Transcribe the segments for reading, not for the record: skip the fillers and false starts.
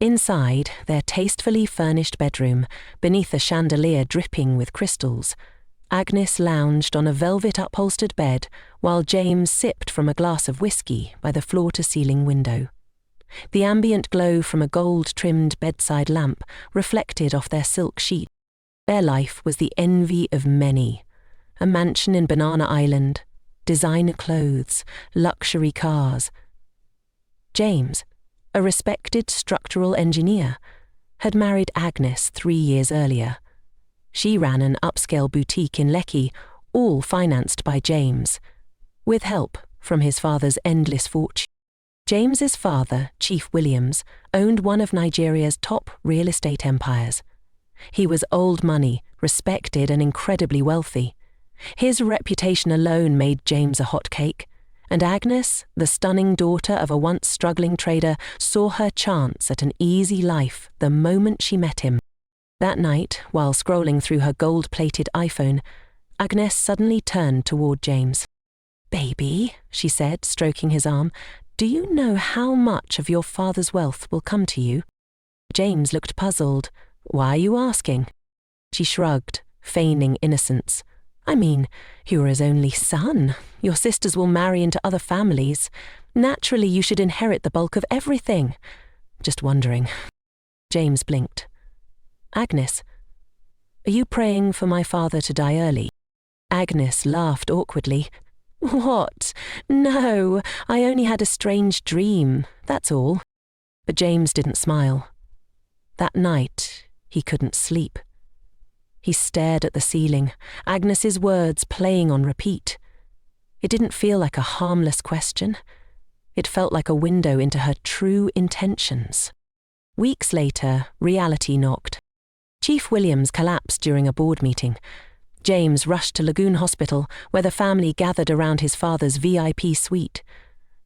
Inside, their tastefully furnished bedroom, beneath a chandelier dripping with crystals, Agnes lounged on a velvet-upholstered bed while James sipped from a glass of whiskey by the floor-to-ceiling window. The ambient glow from a gold-trimmed bedside lamp reflected off their silk sheet. Their life was the envy of many. A mansion in Banana Island, designer clothes, luxury cars. James, a respected structural engineer, had married Agnes 3 years earlier. She ran an upscale boutique in Lekki, all financed by James, with help from his father's endless fortune. James's father, Chief Williams, owned one of Nigeria's top real estate empires. He was old money, respected and incredibly wealthy. His reputation alone made James a hot cake, and Agnes, the stunning daughter of a once struggling trader, saw her chance at an easy life the moment she met him. That night, while scrolling through her gold-plated iPhone, Agnes suddenly turned toward James. "Baby," she said, stroking his arm, "do you know how much of your father's wealth will come to you?" James looked puzzled. "Why are you asking?" She shrugged, feigning innocence. "I mean, you're his only son. Your sisters will marry into other families. Naturally, you should inherit the bulk of everything. Just wondering." James blinked. "Agnes, are you praying for my father to die early?" Agnes laughed awkwardly. "What? No, I only had a strange dream, that's all." But James didn't smile. That night, he couldn't sleep. He stared at the ceiling, Agnes's words playing on repeat. It didn't feel like a harmless question. It felt like a window into her true intentions. Weeks later, reality knocked. Chief Williams collapsed during a board meeting. James rushed to Lagoon Hospital, where the family gathered around his father's VIP suite.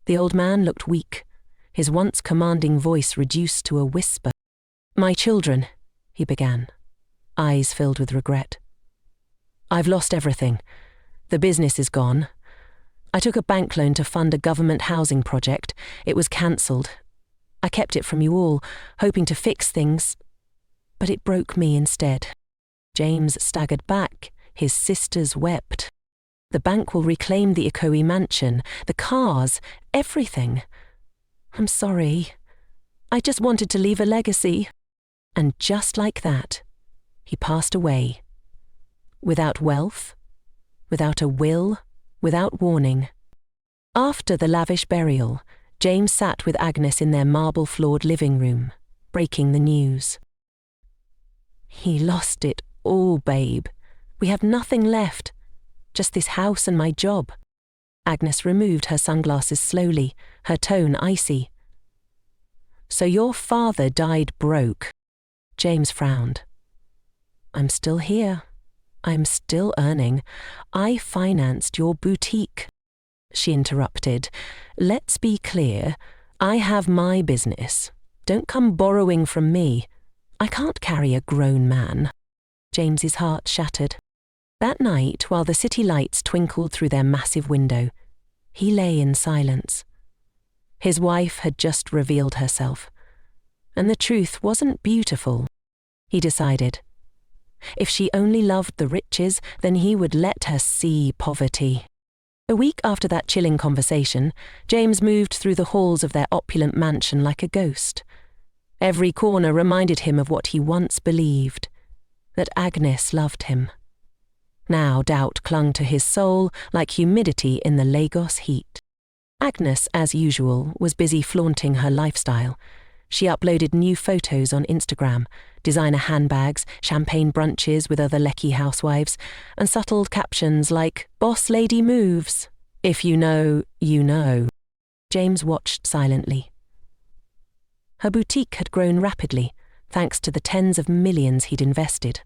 The old man looked weak, his once commanding voice reduced to a whisper. "My children," he began, eyes filled with regret. "I've lost everything. The business is gone. I took a bank loan to fund a government housing project. It was cancelled. I kept it from you all, hoping to fix things, but it broke me instead." James staggered back. His sisters wept. "The bank will reclaim the Ikoyi mansion, the cars, everything. I'm sorry. I just wanted to leave a legacy." And just like that, he passed away. Without wealth, without a will, without warning. After the lavish burial, James sat with Agnes in their marble-floored living room, breaking the news. "He lost it all, babe. We have nothing left. Just this house and my job." Agnes removed her sunglasses slowly, her tone icy. "So your father died broke?" James frowned. "I'm still here. I'm still earning. I financed your boutique." She interrupted. "Let's be clear. I have my business. Don't come borrowing from me. I can't carry a grown man." James's heart shattered. That night, while the city lights twinkled through their massive window, he lay in silence. His wife had just revealed herself, and the truth wasn't beautiful. He decided. If she only loved the riches, then he would let her see poverty. A week after that chilling conversation, James moved through the halls of their opulent mansion like a ghost. Every corner reminded him of what he once believed, that Agnes loved him. Now doubt clung to his soul like humidity in the Lagos heat. Agnes, as usual, was busy flaunting her lifestyle. She uploaded new photos on Instagram, designer handbags, champagne brunches with other Lekki housewives, and subtle captions like, "Boss lady moves. If you know, you know." James watched silently. Her boutique had grown rapidly, thanks to the tens of millions he'd invested.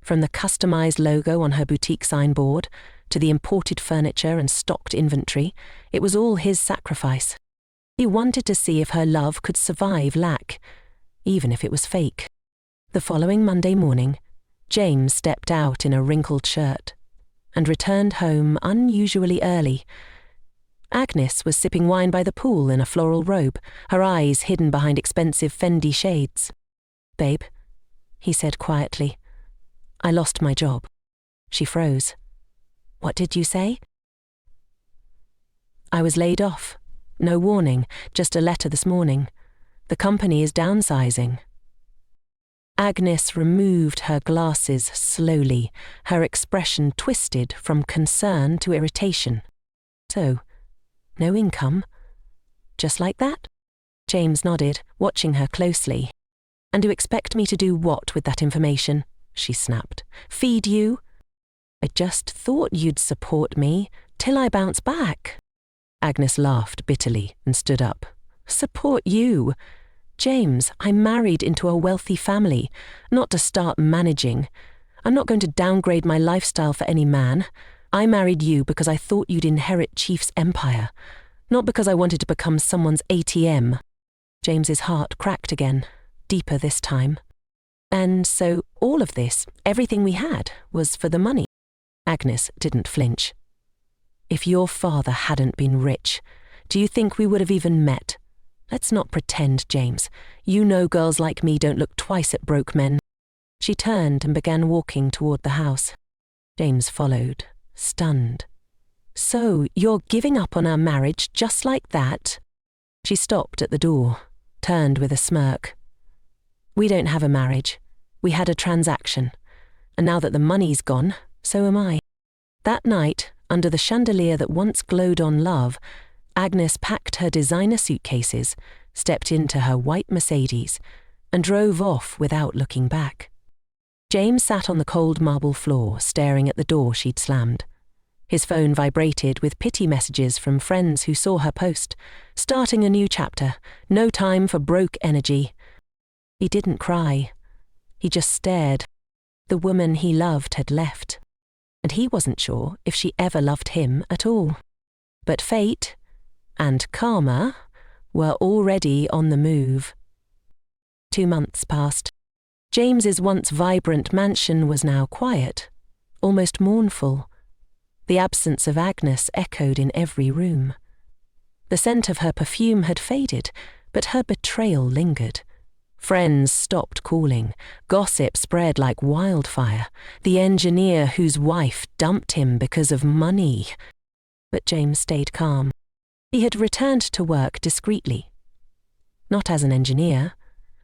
From the customized logo on her boutique signboard to the imported furniture and stocked inventory, it was all his sacrifice. He wanted to see if her love could survive lack, even if it was fake. The following Monday morning, James stepped out in a wrinkled shirt and returned home unusually early. Agnes was sipping wine by the pool in a floral robe, her eyes hidden behind expensive Fendi shades. "Babe," he said quietly, "I lost my job." She froze. "What did you say?" "I was laid off. No warning, just a letter this morning. The company is downsizing." Agnes removed her glasses slowly, her expression twisted from concern to irritation. "So, no income? Just like that?" James nodded, watching her closely. "And you expect me to do what with that information?" she snapped. "Feed you?" "I just thought you'd support me, till I bounce back." Agnes laughed bitterly and stood up. "Support you? James, I'm married into a wealthy family, not to start managing. I'm not going to downgrade my lifestyle for any man. I married you because I thought you'd inherit Chief's empire, not because I wanted to become someone's ATM." James's heart cracked again, deeper this time. "And so all of this, everything we had, was for the money?" Agnes didn't flinch. "If your father hadn't been rich, do you think we would have even met? Let's not pretend, James. You know girls like me don't look twice at broke men." She turned and began walking toward the house. James followed, stunned. "So you're giving up on our marriage just like that?" She stopped at the door, turned with a smirk. "We don't have a marriage. We had a transaction. And now that the money's gone, so am I." That night, under the chandelier that once glowed on love, Agnes packed her designer suitcases, stepped into her white Mercedes, and drove off without looking back. James sat on the cold marble floor, staring at the door she'd slammed. His phone vibrated with pity messages from friends who saw her post, starting a new chapter, no time for broke energy. He didn't cry. He just stared. The woman he loved had left, and he wasn't sure if she ever loved him at all. But fate and karma were already on the move. 2 months passed. James's once vibrant mansion was now quiet, almost mournful. The absence of Agnes echoed in every room. The scent of her perfume had faded, but her betrayal lingered. Friends stopped calling. Gossip spread like wildfire. The engineer whose wife dumped him because of money. But James stayed calm. He had returned to work discreetly. Not as an engineer,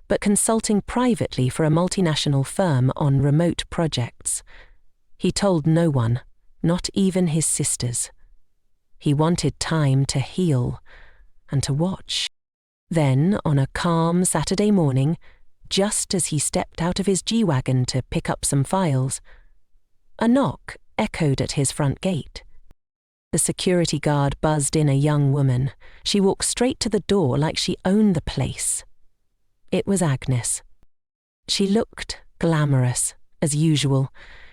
but consulting privately for a multinational firm on remote projects. He told no one, not even his sisters. He wanted time to heal and to watch. Then, on a calm Saturday morning, just as he stepped out of his G-Wagon to pick up some files, a knock echoed at his front gate. The security guard buzzed in a young woman. She walked straight to the door like she owned the place. It was Agnes. She looked glamorous, as usual.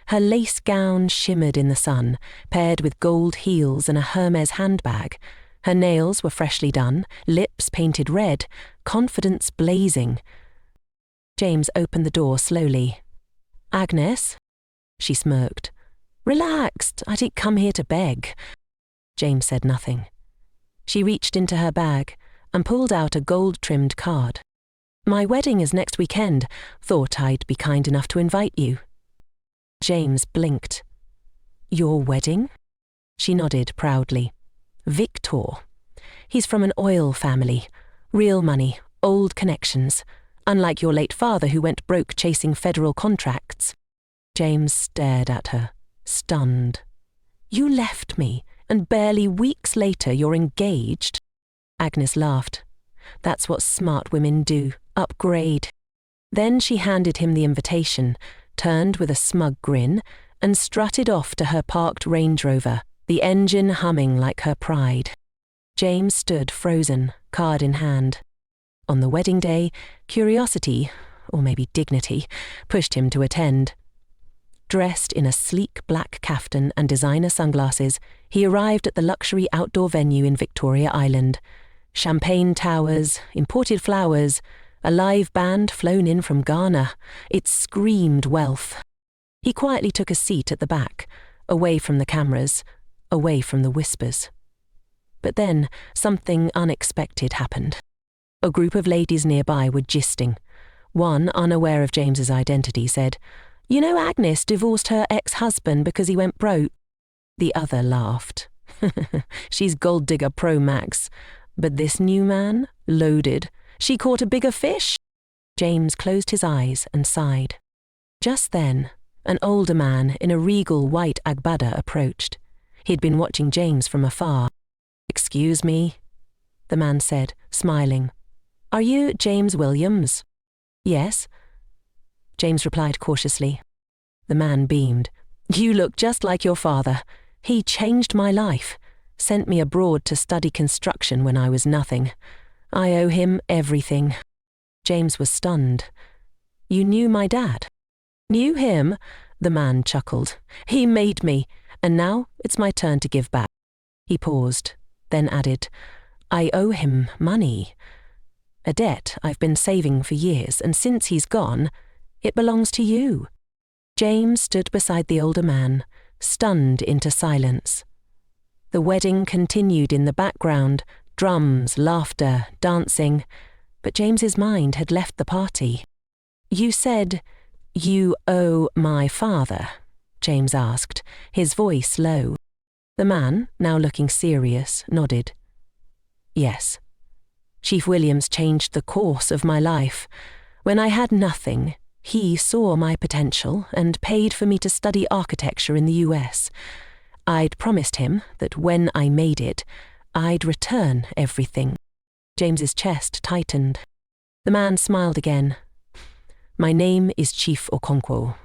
Her lace gown shimmered in the sun, paired with gold heels and a Hermes handbag. Her nails were freshly done, lips painted red, confidence blazing. James opened the door slowly. "Agnes?" She smirked. "Relaxed, I didn't come here to beg." James said nothing. She reached into her bag and pulled out a gold-trimmed card. "My wedding is next weekend. Thought I'd be kind enough to invite you." James blinked. "Your wedding?" She nodded proudly. "Victor. He's from an oil family. Real money, old connections. Unlike your late father who went broke chasing federal contracts." James stared at her, stunned. "You left me, and barely weeks later you're engaged?" Agnes laughed. "That's what smart women do, upgrade." Then she handed him the invitation, turned with a smug grin, and strutted off to her parked Range Rover, the engine humming like her pride. James stood frozen, card in hand. On the wedding day, curiosity, or maybe dignity, pushed him to attend. Dressed in a sleek black kaftan and designer sunglasses, he arrived at the luxury outdoor venue in Victoria Island. Champagne towers, imported flowers, a live band flown in from Ghana. It screamed wealth. He quietly took a seat at the back, away from the cameras, away from the whispers. But then something unexpected happened. A group of ladies nearby were gisting. One, unaware of James's identity, said, "You know Agnes divorced her ex-husband because he went broke." The other laughed. "She's gold digger pro max. But this new man, loaded. She caught a bigger fish." James closed his eyes and sighed. Just then, an older man in a regal white agbada approached. He'd been watching James from afar. "Excuse me," the man said, smiling. "Are you James Williams?" "Yes," James replied cautiously. The man beamed. "You look just like your father. He changed my life, sent me abroad to study construction when I was nothing. I owe him everything." James was stunned. "You knew my dad?" "Knew him?" the man chuckled. "He made me, and now it's my turn to give back." He paused, then added, "I owe him money. A debt I've been saving for years, and since he's gone, it belongs to you." James stood beside the older man, stunned into silence. The wedding continued in the background, drums, laughter, dancing, but James's mind had left the party. "You said you owe my father?" James asked, his voice low. The man, now looking serious, nodded. "Yes. Chief Williams changed the course of my life. When I had nothing, he saw my potential and paid for me to study architecture in the US. I'd promised him that when I made it, I'd return everything." James's chest tightened. The man smiled again. "My name is Chief Okonkwo.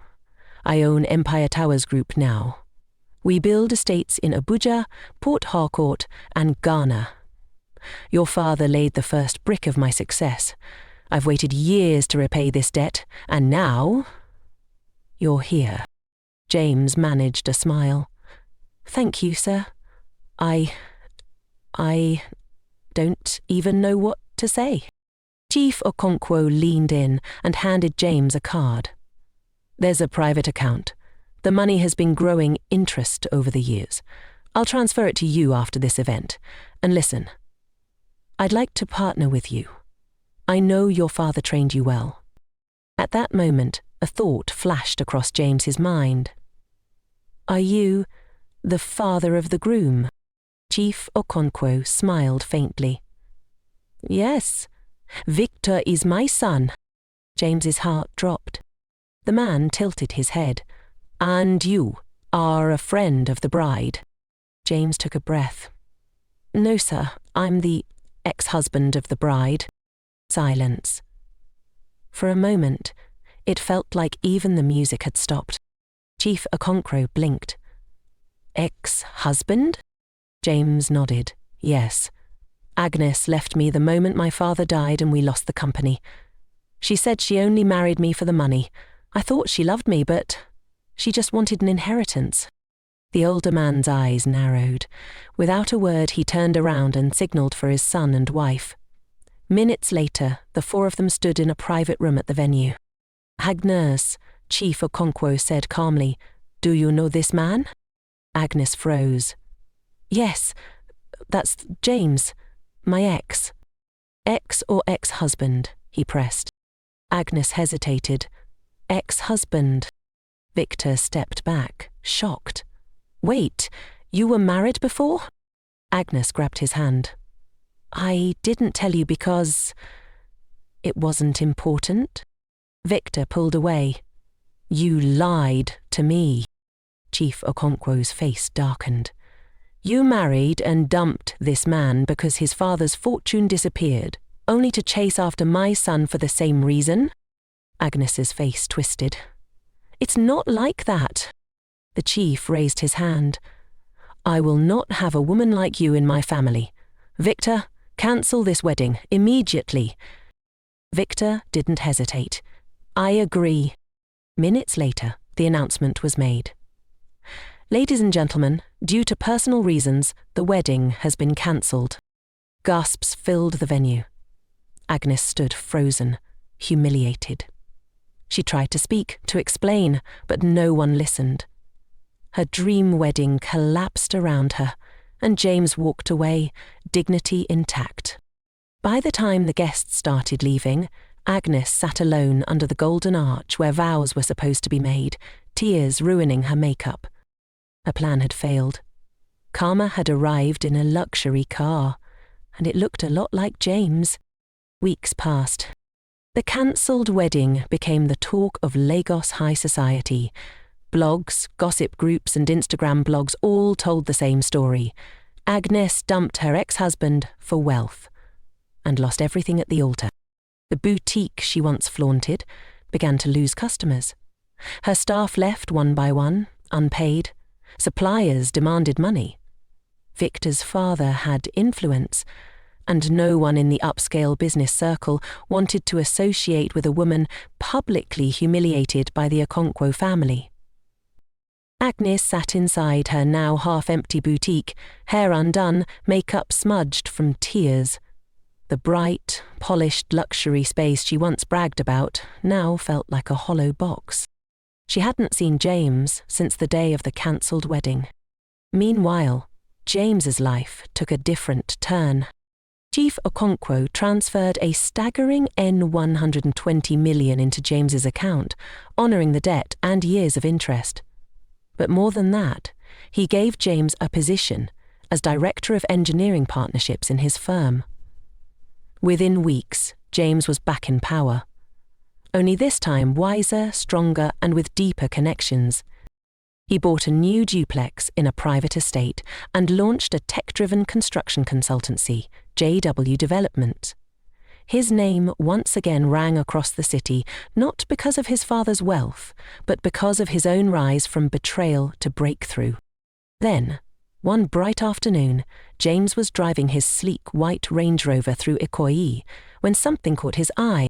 I own Empire Towers Group now. We build estates in Abuja, Port Harcourt, and Ghana. Your father laid the first brick of my success. I've waited years to repay this debt, and now you're here." James managed a smile. "Thank you, sir. I don't even know what to say." Chief Okonkwo leaned in and handed James a card. "There's a private account. The money has been growing interest over the years. I'll transfer it to you after this event. And listen, I'd like to partner with you. I know your father trained you well." At that moment, a thought flashed across James's mind. "Are you the father of the groom?" Chief Okonkwo smiled faintly. "Yes, Victor is my son." James's heart dropped. The man tilted his head. "And you are a friend of the bride?" James took a breath. "No, sir, I'm the ex-husband of the bride." Silence. For a moment, it felt like even the music had stopped. Chief Okonkwo blinked. "Ex-husband?" James nodded. "Yes. Agnes left me the moment my father died and we lost the company. She said she only married me for the money. I thought she loved me, but she just wanted an inheritance." The older man's eyes narrowed. Without a word, he turned around and signaled for his son and wife. Minutes later, the four of them stood in a private room at the venue. "Agnes," Chief Okonkwo said calmly, "do you know this man?" Agnes froze. "Yes, that's James, my ex." "Ex or ex-husband?" he pressed. Agnes hesitated. "Ex-husband." Victor stepped back, shocked. "Wait, you were married before?" Agnes grabbed his hand. "I didn't tell you because it wasn't important." Victor pulled away. "You lied to me." Chief Okonkwo's face darkened. "You married and dumped this man because his father's fortune disappeared, only to chase after my son for the same reason?" Agnes's face twisted. "It's not like that." The chief raised his hand. "I will not have a woman like you in my family. Victor, cancel this wedding immediately." Victor didn't hesitate. "I agree." Minutes later, the announcement was made. "Ladies and gentlemen, due to personal reasons, the wedding has been cancelled." Gasps filled the venue. Agnes stood frozen, humiliated. She tried to speak, to explain, but no one listened. Her dream wedding collapsed around her, and James walked away, dignity intact. By the time the guests started leaving, Agnes sat alone under the golden arch where vows were supposed to be made, tears ruining her makeup. Her plan had failed. Karma had arrived in a luxury car, and it looked a lot like James. Weeks passed. The cancelled wedding became the talk of Lagos high society. Blogs, gossip groups and Instagram blogs all told the same story. Agnes dumped her ex-husband for wealth and lost everything at the altar. The boutique she once flaunted began to lose customers. Her staff left one by one, unpaid. Suppliers demanded money. Victor's father had influence, and no one in the upscale business circle wanted to associate with a woman publicly humiliated by the Okonkwo family. Agnes sat inside her now half-empty boutique, hair undone, makeup smudged from tears. The bright, polished luxury space she once bragged about now felt like a hollow box. She hadn't seen James since the day of the cancelled wedding. Meanwhile, James's life took a different turn. Chief Okonkwo transferred a staggering N$120 million into James's account, honouring the debt and years of interest. But more than that, he gave James a position as Director of Engineering Partnerships in his firm. Within weeks, James was back in power. Only this time wiser, stronger, and with deeper connections. He bought a new duplex in a private estate and launched a tech-driven construction consultancy, JW Development. His name once again rang across the city, not because of his father's wealth, but because of his own rise from betrayal to breakthrough. Then, one bright afternoon, James was driving his sleek white Range Rover through Ikoyi when something caught his eye.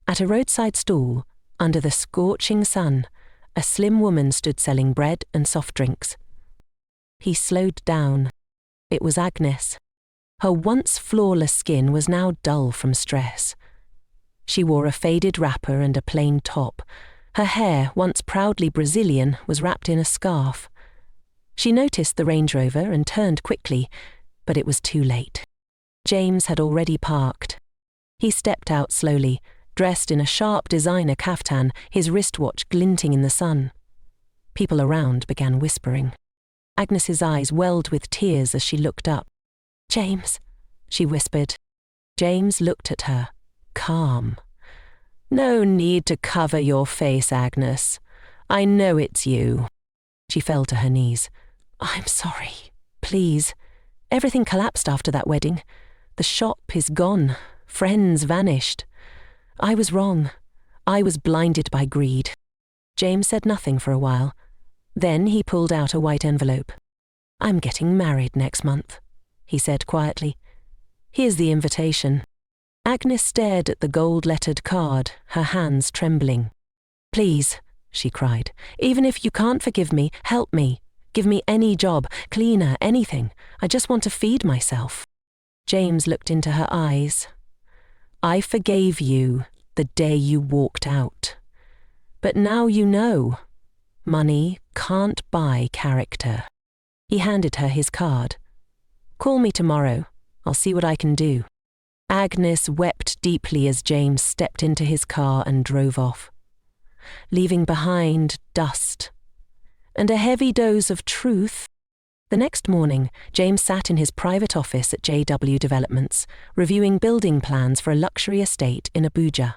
At a roadside stall, under the scorching sun, a slim woman stood selling bread and soft drinks. He slowed down. It was Agnes. Her once flawless skin was now dull from stress. She wore a faded wrapper and a plain top. Her hair, once proudly Brazilian, was wrapped in a scarf. She noticed the Range Rover and turned quickly, but it was too late. James had already parked. He stepped out slowly, dressed in a sharp designer kaftan, his wristwatch glinting in the sun. People around began whispering. Agnes's eyes welled with tears as she looked up. "James," she whispered. James looked at her, calm. "No need to cover your face, Agnes. I know it's you." She fell to her knees. "I'm sorry. Please. Everything collapsed after that wedding. The shop is gone. Friends vanished. I was wrong. I was blinded by greed." James said nothing for a while. Then he pulled out a white envelope. "I'm getting married next month," he said quietly. "Here's the invitation." Agnes stared at the gold-lettered card, her hands trembling. "Please," she cried, "even if you can't forgive me, help me. Give me any job, cleaner, anything. I just want to feed myself." James looked into her eyes. "I forgave you the day you walked out. But now you know. Money can't buy character." He handed her his card. "Call me tomorrow. I'll see what I can do." Agnes wept deeply as James stepped into his car and drove off, leaving behind dust and a heavy dose of truth. The next morning, James sat in his private office at JW Developments, reviewing building plans for a luxury estate in Abuja.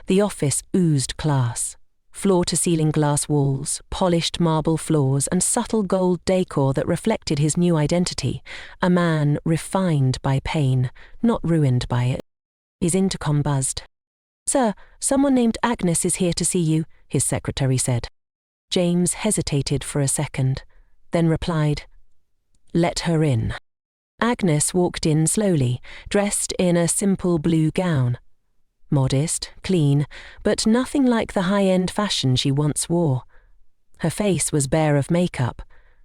The office oozed class. Floor-to-ceiling glass walls, polished marble floors, and subtle gold decor that reflected his new identity, a man refined by pain, not ruined by it. His intercom buzzed. "Sir, someone named Agnes is here to see you," his secretary said. James hesitated for a second, then replied, "Let her in." Agnes walked in slowly, dressed in a simple blue gown. Modest, clean, but nothing like the high-end fashion she once wore. Her face was bare of makeup.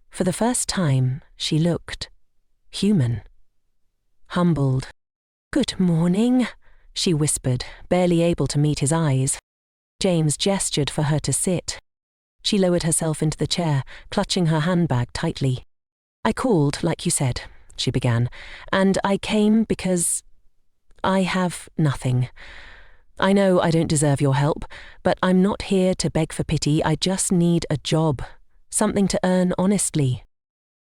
For the first time, she looked human. Humbled. "Good morning," she whispered, barely able to meet his eyes. James gestured for her to sit. She lowered herself into the chair, clutching her handbag tightly. I called, like you said, she began, and I came because I have nothing. I know I don't deserve your help, but I'm not here to beg for pity. I just need a job, something to earn honestly.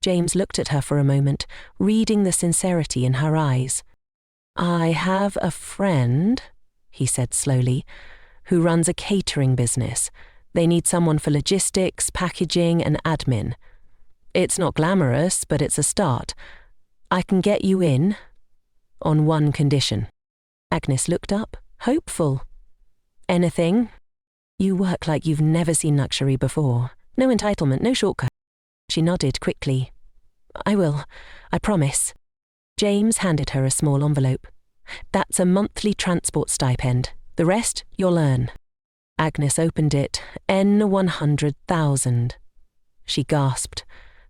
James looked at her for a moment, reading the sincerity in her eyes. I have a friend, he said slowly, who runs a catering business. They need someone for logistics, packaging, and admin. It's not glamorous, but it's a start. I can get you in on one condition. Agnes looked up, hopeful. Anything? You work like you've never seen luxury before. No entitlement, no shortcut. She nodded quickly. I will, I promise. James handed her a small envelope. That's a monthly transport stipend. The rest you'll earn. Agnes opened it. N100,000. She gasped.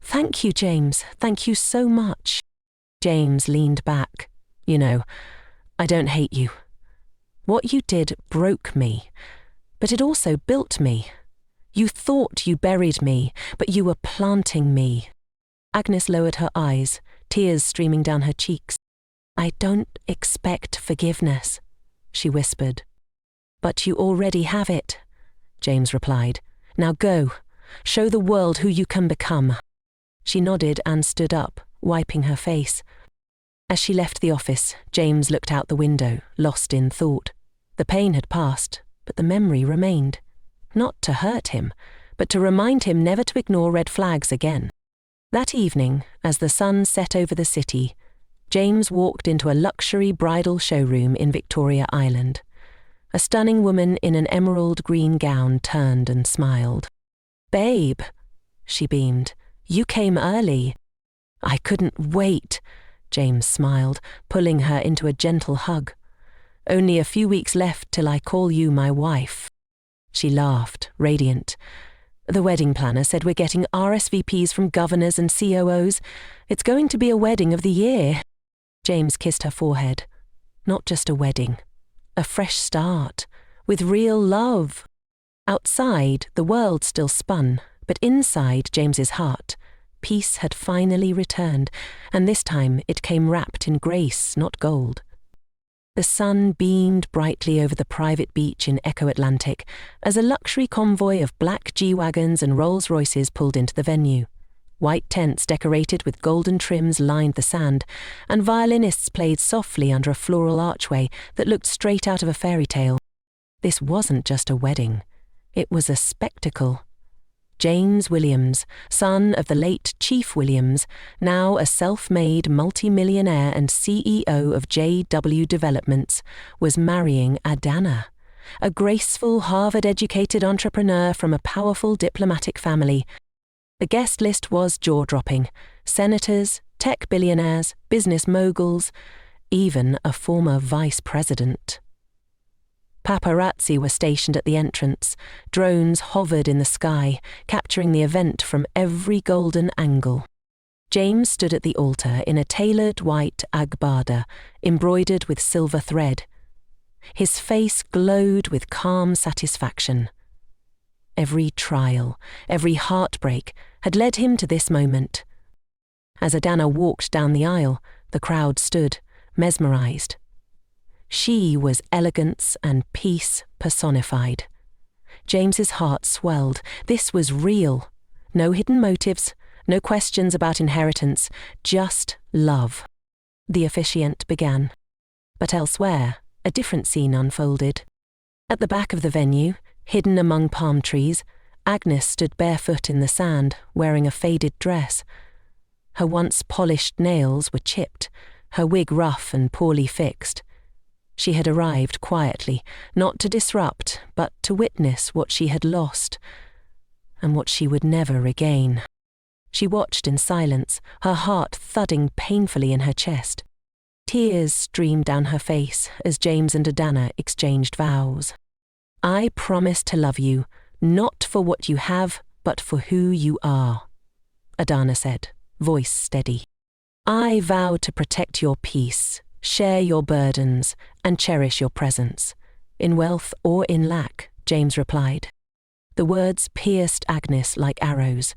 Thank you, James. Thank you so much. James leaned back. You know, I don't hate you. What you did broke me, but it also built me. You thought you buried me, but you were planting me. Agnes lowered her eyes, tears streaming down her cheeks. I don't expect forgiveness, she whispered. But you already have it, James replied. Now go, show the world who you can become. She nodded and stood up, wiping her face. As she left the office, James looked out the window, lost in thought. The pain had passed, but the memory remained. Not to hurt him, but to remind him never to ignore red flags again. That evening, as the sun set over the city, James walked into a luxury bridal showroom in Victoria Island. A stunning woman in an emerald green gown turned and smiled. Babe, she beamed, you came early. I couldn't wait, James smiled, pulling her into a gentle hug. Only a few weeks left till I call you my wife. She laughed, radiant. The wedding planner said we're getting RSVPs from governors and COOs. It's going to be a wedding of the year. James kissed her forehead. Not just a wedding. A fresh start. With real love. Outside, the world still spun, but inside James's heart, peace had finally returned, and this time it came wrapped in grace, not gold. The sun beamed brightly over the private beach in Echo Atlantic as a luxury convoy of black G-Wagons and Rolls-Royces pulled into the venue. White tents decorated with golden trims lined the sand, and violinists played softly under a floral archway that looked straight out of a fairy tale. This wasn't just a wedding. It was a spectacle. James Williams, son of the late Chief Williams, now a self-made multi-millionaire and CEO of JW Developments, was marrying Adana, a graceful Harvard-educated entrepreneur from a powerful diplomatic family. The guest list was jaw-dropping: senators, tech billionaires, business moguls, even a former vice president. Paparazzi were stationed at the entrance. Drones hovered in the sky, capturing the event from every golden angle. James stood at the altar in a tailored white agbada, embroidered with silver thread. His face glowed with calm satisfaction. Every trial, every heartbreak had led him to this moment. As Adana walked down the aisle, the crowd stood, mesmerized. She was elegance and peace personified. James's heart swelled. This was real. No hidden motives, no questions about inheritance, just love. The officiant began. But elsewhere, a different scene unfolded. At the back of the venue, hidden among palm trees, Agnes stood barefoot in the sand, wearing a faded dress. Her once polished nails were chipped, her wig rough and poorly fixed. She had arrived quietly, not to disrupt, but to witness what she had lost, and what she would never regain. She watched in silence, her heart thudding painfully in her chest. Tears streamed down her face as James and Adana exchanged vows. I promise to love you, not for what you have, but for who you are, Adana said, voice steady. I vow to protect your peace, share your burdens, and cherish your presence. In wealth or in lack, James replied. The words pierced Agnes like arrows.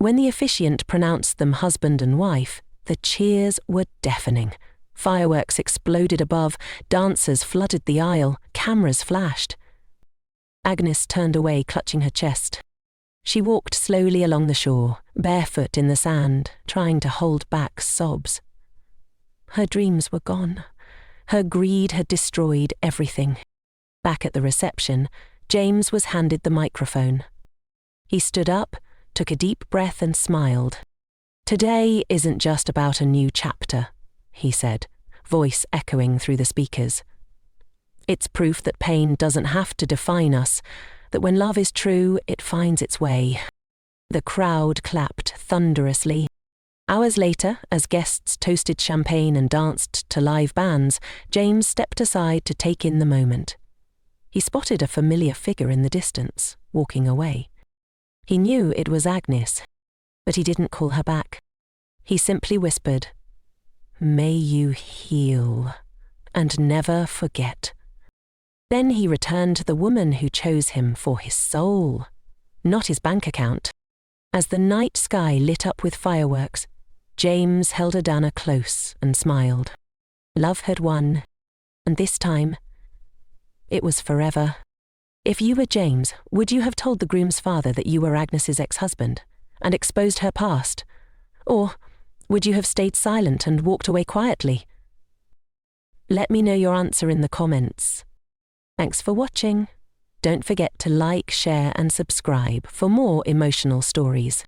When the officiant pronounced them husband and wife, the cheers were deafening. Fireworks exploded above, dancers flooded the aisle, cameras flashed. Agnes turned away, clutching her chest. She walked slowly along the shore, barefoot in the sand, trying to hold back sobs. Her dreams were gone. Her greed had destroyed everything. Back at the reception, James was handed the microphone. He stood up, took a deep breath and smiled. "Today isn't just about a new chapter," he said, voice echoing through the speakers. "It's proof that pain doesn't have to define us, that when love is true, it finds its way." The crowd clapped thunderously. Hours later, as guests toasted champagne and danced to live bands, James stepped aside to take in the moment. He spotted a familiar figure in the distance, walking away. He knew it was Agnes, but he didn't call her back. He simply whispered, "May you heal, and never forget." Then he returned to the woman who chose him for his soul, not his bank account. As the night sky lit up with fireworks, James held Adana close and smiled. Love had won, and this time, it was forever. If you were James, would you have told the groom's father that you were Agnes's ex-husband and exposed her past? Or would you have stayed silent and walked away quietly? Let me know your answer in the comments. Thanks for watching. Don't forget to like, share and subscribe for more emotional stories.